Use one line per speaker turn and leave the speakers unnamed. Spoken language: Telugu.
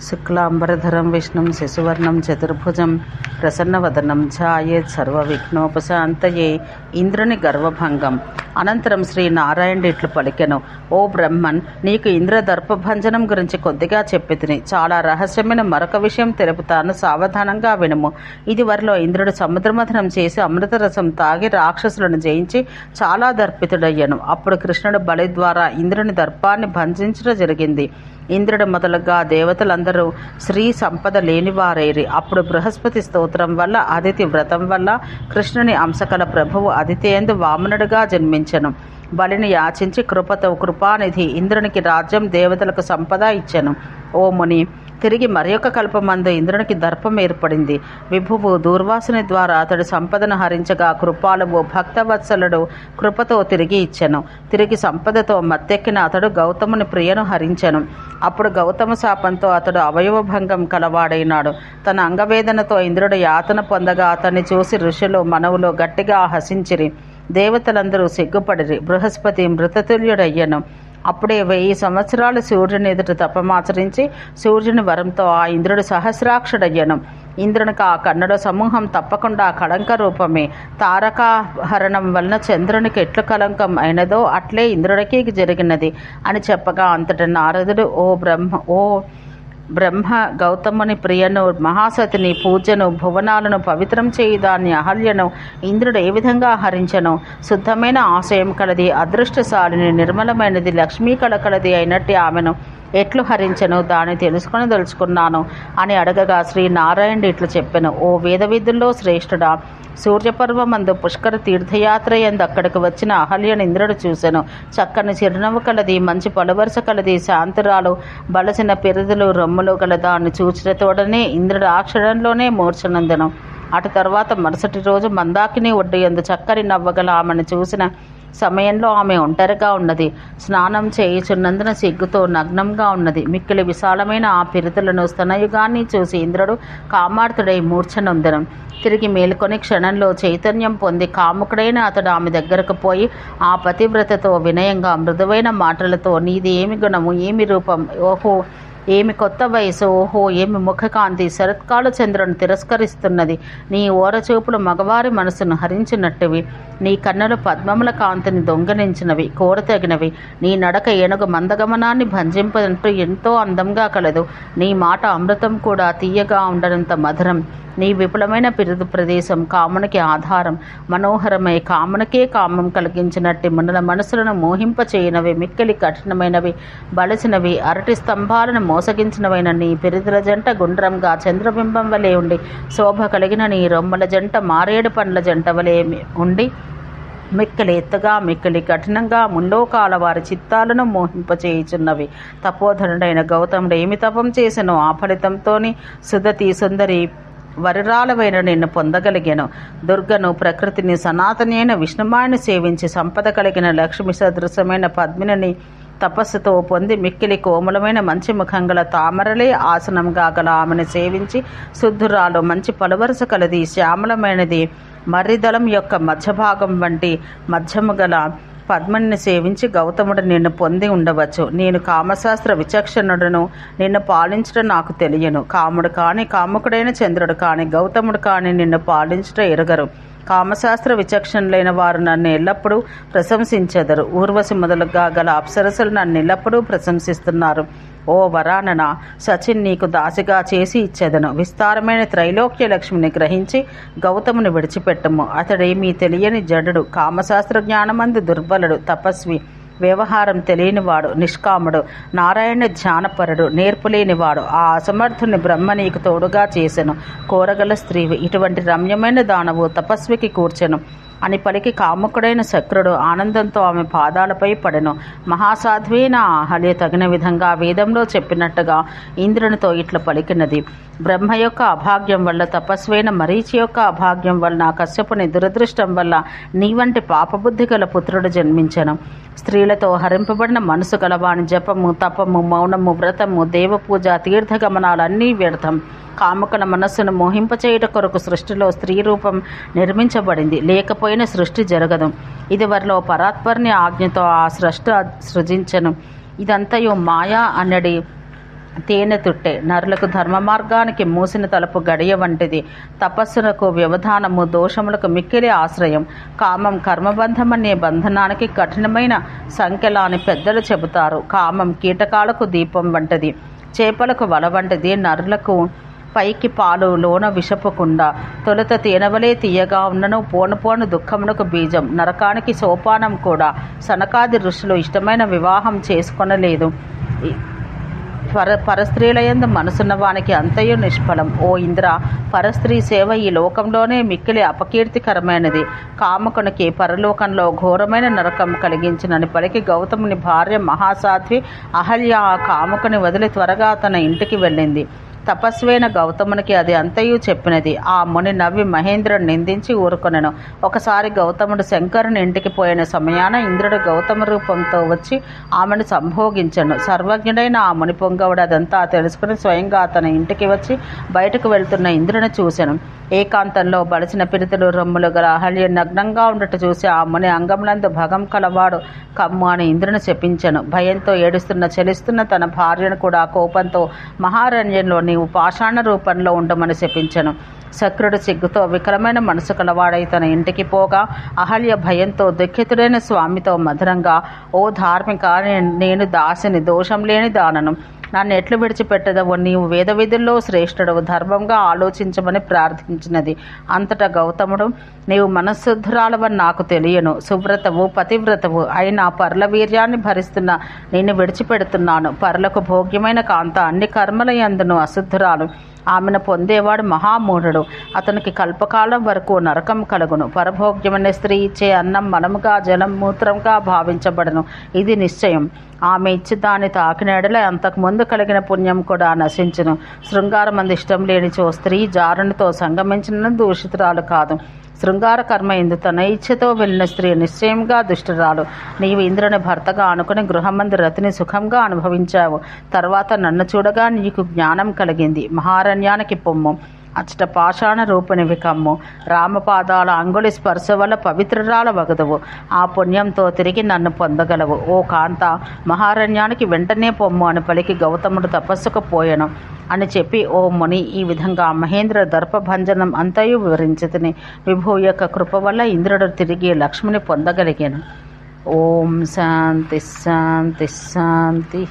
శుక్లాంబరధరం విష్ణుం శశివర్ణం చతుర్భుజం ప్రసన్నవదనం ధ్యాయేత్ సర్వవిఘ్నోపశాంతయే. ఇంద్రుని గర్వభంగం. అనంతరం శ్రీ నారాయణుడు ఇట్లు పలికెను: ఓ బ్రహ్మన్, నీకు ఇంద్ర దర్పభంజనం గురించి కొద్దిగా చెప్పితిని. చాలా రహస్యమైన మరొక విషయం తెలుపుతాను, సావధానంగా వినుము. ఇదివరలో ఇంద్రుడు సముద్రమథనం చేసి అమృతరసం తాగి రాక్షసులను జయించి చాలా దర్పితుడయ్యను. అప్పుడు కృష్ణుడు బలి ద్వారా ఇంద్రుని దర్పాన్ని భంజించడం జరిగింది. ఇంద్రుడు మొదలుగా దేవతలందరూ శ్రీ సంపద లేనివారైరి. అప్పుడు బృహస్పతి స్తోత్రం వల్ల, అదితి వ్రతం వల్ల కృష్ణుని అంశకల ప్రభువు అదితియందు వామనుడిగా జన్మించెను. బలిని యాచించి కృపానిధి ఇంద్రునికి రాజ్యం, దేవతలకు సంపద ఇచ్చెను. ఓ ముని, తిరిగి మరియొక కల్పమందు ఇంద్రునికి దర్పం ఏర్పడింది. విభువు దూర్వాసుని ద్వారా అతడు సంపదను హరించగా కృపాలువు భక్తవత్సలుడు కృపతో తిరిగి ఇచ్చెను. తిరిగి సంపదతో మత్తెక్కిన అతడు గౌతముని ప్రియను హరించెను. అప్పుడు గౌతమ శాపంతో అతడు అవయవభంగం కలవాడైనాడు. తన అంగవేదనతో ఇంద్రుడు యాతన పొందగా అతన్ని చూసి ఋషులు మనవులు గట్టిగా హసించిరి. దేవతలందరూ సిగ్గుపడిరి. బృహస్పతి మృతతుల్యుడయ్యను. అప్పుడే 1000 సంవత్సరాలు సూర్యుని ఎదుట తపమాచరించి సూర్యుని వరంతో ఆ ఇంద్రుడు సహస్రాక్షుడయ్యను. ఇంద్రునికి ఆ కన్నుల సమూహం తప్పకుండా కళంక రూపమే. తారకాహరణం వలన చంద్రునికి ఎట్లు కళంకం అయినదో అట్లే ఇంద్రుడికి జరిగినది అని చెప్పగా అంతట నారదుడు, ఓ బ్రహ్మ, గౌతముని ప్రియను, మహాసతిని పూజను, భువనాలను పవిత్రం చేయుదాన్ని అహల్యను ఇంద్రుడు ఏ విధంగా హరించను? శుద్ధమైన ఆశయం కలది, అదృష్టశాలిని, నిర్మలమైనది, లక్ష్మీ కళకలది అయినట్టు ఆమెను ఎట్లు హరించను? దాన్ని తెలుసుకున్నాను అని అడగగా శ్రీ నారాయణుడు ఇట్లు చెప్పెను: ఓ వేదవిధుల్లో శ్రేష్ఠుడా, సూర్యపర్వమందు పుష్కర తీర్థయాత్ర ఎందు అక్కడికి వచ్చిన అహల్యను ఇంద్రుడు చూసెను. చక్కని చిరునవ్వు కలది, మంచి పలువరుస కలది, శాంతురాలు, బలసిన పిరుదులు రొమ్ములు గలదాన్ని చూచిన తోడనే ఇంద్రుడు ఆ క్షణంలోనే మూర్ఛనందెను. అటు తర్వాత మరుసటి రోజు మందాకిని ఒడ్డు యందు చక్కని నవ్వగల ఆమెను చూసిన సమయంలో ఆమె ఒంటరిగా ఉన్నది. స్నానం చేయుచున్నందున సిగ్గుతో నగ్నంగా ఉన్నది. మిక్కిలి విశాలమైన ఆ పిరుతులను స్తనయుగాన్ని చూసి ఇంద్రుడు కామార్తుడై మూర్ఛనొందెను. తిరిగి మేలుకొని క్షణంలో చైతన్యం పొంది కాముకుడైన అతడు ఆమె దగ్గరకు పోయి ఆ పతివ్రతతో వినయంగా మృదువైన మాటలతో, నీది ఏమి గుణము, ఏమి రూపం, ఓహో ఏమి కొత్త వయసు, ఓహో ఏమి ముఖకాంతి, శరత్కాల చంద్రుని తిరస్కరిస్తున్నది, నీ ఓరచూపులు మగవారి మనసును హరించినట్టువి, నీ కన్నులు పద్మముల కాంతిని దొంగలించినవి, కోరతగినవి, నీ నడక ఏనుగు మందగమనాన్ని భంజింపనట్టు ఎంతో అందంగా కలదు, నీ మాట అమృతం కూడా తీయగా ఉండనంత మధురం, నీ విపులమైన పిరుదు ప్రదేశం కామునికి ఆధారం, మనోహరమై కామునికే కామం కలిగించినట్టు మునుల మనసులను మోహింపచేయనవి, మిక్కిలి కఠినమైనవి, బలసినవి, అరటి స్తంభాలను మోసగించినవైన నీ పిరుదుల జంట గుండ్రంగా చంద్రబింబం వలె ఉండి, శోభ కలిగిన నీ రొమ్మల జంట మారేడు పండ్ల జంట వలె ఉండి, మిక్కిలి ఎత్తుగా మిక్కిలి కఠినంగా ముల్లోకాల వారి చిత్తాలను మోహింపచేయుచున్నవి. తపోధనుడైన గౌతముడు ఏమి తపం చేసెనో ఆ ఫలితంతోని సుదతి సుందరి వరురాలవైన నిన్ను పొందగలిగాను. దుర్గను, ప్రకృతిని, సనాతని అయిన విష్ణుమాయను సేవించి సంపద కలిగిన లక్ష్మి సదృశమైన పద్మిని తపస్సుతో పొంది మిక్కిలి కోమలమైన మంచి ముఖంగల తామరలే ఆసనంగా గల ఆమెను సేవించి శుద్ధురాలు, మంచి పలువరుస కలది, శ్యామలమైనది, మర్రిదళం యొక్క మధ్యభాగం వంటి మధ్యము గల పద్మని సేవించి గౌతముడు నిన్ను పొంది ఉండవచ్చు. నేను కామశాస్త్ర విచక్షణుడును, నిన్ను పాలించడం నాకు తెలియను. కాముడు కాని, కాముకుడైన చంద్రుడు కాని, గౌతముడు కాని నిన్ను పాలించడం ఎరుగరు. కామశాస్త్ర విచక్షణులైన వారు నన్ను ఎల్లప్పుడూ ప్రశంసించెదరు. ఊర్వశి మొదలుగా గల అప్సరసులు నన్ను ఎల్లప్పుడూ ప్రశంసిస్తున్నారు. ఓ వరానన, సచిన్ నీకు దాసిగా చేసి ఇచ్చేదను. విస్తారమైన త్రైలోక్య లక్ష్మిని గ్రహించి గౌతముని విడిచిపెట్టము. అతడేమీ తెలియని జడుడు, కామశాస్త్ర జ్ఞానమందు దుర్బలుడు, తపస్వి, వ్యవహారం తెలియనివాడు, నిష్కాముడు, నారాయణ ధ్యానపరుడు, నేర్పులేనివాడు. ఆ అసమర్థుని బ్రహ్మ నీకు తోడుగా చేసెను. కోరగల స్త్రీవి, ఇటువంటి రమ్యమైన దానవు తపస్వికి కూర్చెను అని పలికి కాముకుడైన శక్రుడు ఆనందంతో ఆమె పాదాలపై పడెను. మహాసాధ్వైన అహల్య తగిన విధంగా వేదంలో చెప్పినట్టుగా ఇంద్రునితో ఇట్లా పలికినది: బ్రహ్మ యొక్క అభాగ్యం వల్ల, తపస్వైన మరీచి యొక్క అభాగ్యం వలన, కశ్యపుని దురదృష్టం వల్ల నీ వంటి పాపబుద్ధి గల పుత్రుడు జన్మించెను. స్త్రీలతో హరింపబడిన మనసు గలవాని జపము, తపము, మౌనము, వ్రతము, దేవపూజ, తీర్థగమనాలన్నీ వ్యర్థం. కాముకల మనస్సును మోహింపచేయుట కొరకు సృష్టిలో స్త్రీ రూపం నిర్మించబడింది. లేకపోయిన సృష్టి జరగదు. ఇదివరలో పరాత్పర్ని ఆజ్ఞతో ఆ సృష్టి సృజించెను. ఇదంతయు మాయా అన్నడి తేనె తుట్టె, నరులకు ధర్మ మార్గానికి మూసిన తలుపు గడియ వంటిది. తపస్సునకు వ్యవధానము, దోషములకు మిక్కిలి ఆశ్రయం. కామం కర్మబంధమనే బంధనానికి కఠినమైన సంఖ్యలా అని పెద్దలు చెబుతారు. కామం కీటకాలకు దీపం వంటిది, చేపలకు వల వంటిది. నరులకు పైకి పాలు, లోన విషపుకుండా. తొలుత తేనెవలే తీయగా ఉన్నను, పోను పోను దుఃఖమునకు బీజం. నరకానికి సోపానం కూడా. సనకాది ఋషులు ఇష్టమైన వివాహం చేసుకొనలేదు. పరస్త్రీలయందు మనసున్న వానికి అంతయు నిష్ఫలం. ఓ ఇంద్ర, పరస్త్రీ సేవ ఈ లోకంలోనే మిక్కిలి అపకీర్తికరమైనది. కాముకునికి పరలోకంలో ఘోరమైన నరకం కలిగించినని పలికి గౌతముని భార్య మహాసాధ్వి అహల్య ఆ కాముకుని వదిలి త్వరగా తన ఇంటికి వెళ్ళింది. తపస్వైన గౌతమునికి అది అంతయు చెప్పినది. ఆ ముని నవ్వి మహేంద్రుడు నిందించి ఊరుకొనెను. ఒకసారి గౌతముడు శంకరుని ఇంటికి పోయిన సమయాన ఇంద్రుడు గౌతమ రూపంతో వచ్చి ఆమెను సంభోగించెను. సర్వజ్ఞుడైన ఆ ముని పొంగవుడు అదంతా తెలుసుకుని స్వయంగా తన ఇంటికి వచ్చి బయటకు వెళ్తున్న ఇంద్రుని చూసెను. ఏకాంతంలో బలిసిన పిరితులు రొమ్ములు గల అహల్య నగ్నంగా ఉండట చూసి ఆ ముని అంగములందు భగం కలవాడు కమ్ము అని ఇంద్రుని శపించెను. భయంతో ఏడుస్తున్న చలిస్తున్న తన భార్యను కూడా కోపంతో మహారణ్యంలో నీవు పాషాణ రూపంలో ఉండమని శపించెను. శక్రుడు సిగ్గుతో వికలమైన మనసు కలవాడై తన ఇంటికి పోగా అహల్య భయంతో దుఃఖితుడైన స్వామితో మధురంగా, ఓ ధార్మిక, నేను దాసిని, దోషం లేని దానను, నన్ను ఎట్లు విడిచిపెట్టదవు? నీవు వేద విధుల్లో శ్రేష్ఠుడవు, ధర్మంగా ఆలోచించమని ప్రార్థించినది. అంతటా గౌతముడు, నీవు మనశుద్ధురాలవని నాకు తెలియను, సువ్రతవు పతివ్రతవు అయినా పరుల వీర్యాన్ని భరిస్తున్న నిన్ను విడిచిపెడుతున్నాను. పరులకు భోగ్యమైన కాంత అన్ని కర్మల యందును అశుద్ధురాలు. ఆమెను పొందేవాడు మహామూఢుడు. అతనికి కల్పకాలం వరకు నరకం కలుగును. పరభోగ్యమైన స్త్రీ ఇచ్చే అన్నం మలముగా, జలం మూత్రంగా భావించబడను. ఇది నిశ్చయం. ఆమె ఇచ్చి దాన్ని తాకినడల అంతకుముందు కలిగిన పుణ్యం కూడా నశించును. శృంగారమంది ఇష్టం లేనిచో స్త్రీ జారునితో సంగమించిన దూషితురాలు కాదు. శృంగార కర్మ ఎందు తన ఇచ్ఛతో వెళ్ళిన స్త్రీ నిశ్చయంగా దుష్టురాలు. నీవు ఇంద్రుని భర్తగా అనుకుని గృహమందు రతిని సుఖంగా అనుభవించావు. తర్వాత నన్ను చూడగా నీకు జ్ఞానం కలిగింది. మహారణ్యానికి పొమ్ము, అచ్చట పాషాణ రూపిణివి కమ్ము. రామపాదాల అంగుళి స్పర్శ వల్ల పవిత్రురాల వగదువు. ఆ పుణ్యంతో తిరిగి నన్ను పొందగలవు. ఓ కాంత, మహారణ్యానికి వెంటనే పొమ్ము అని పలికి గౌతముడు తపస్సుకు పోయెను అని చెప్పి, ఓ ముని, ఈ విధంగా మహేంద్ర దర్పభంజనం అంతయు వివరించితిని. విభు యొక్క కృప వల్ల ఇంద్రుడు తిరిగి లక్ష్మిని పొందగలిగాను. ఓం శాంతి శాంతి శాంతి.